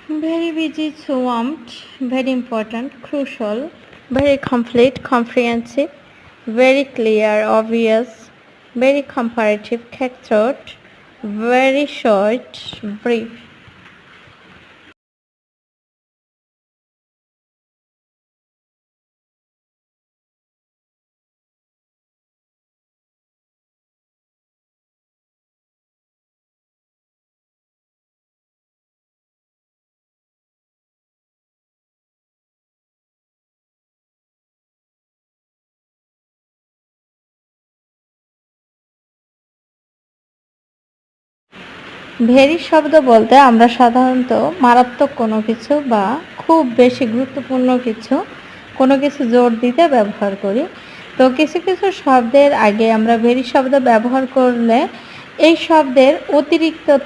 Very busy, swamped, very important, crucial, very complete, comprehensive, very clear, obvious, very comparative, cutthroat, very short, brief. Very শব্দ বলতে আমরা সাধারণত মারাত্মক কোনো কিছু বা খুব বেশি গুরুত্বপূর্ণ কোনো কিছু জোর দিতে ব্যবহার করি। তো কিছু কিছু শব্দের আগে আমরা ভেরি শব্দ ব্যবহার করলে এই শব্দের অতিরিক্ততা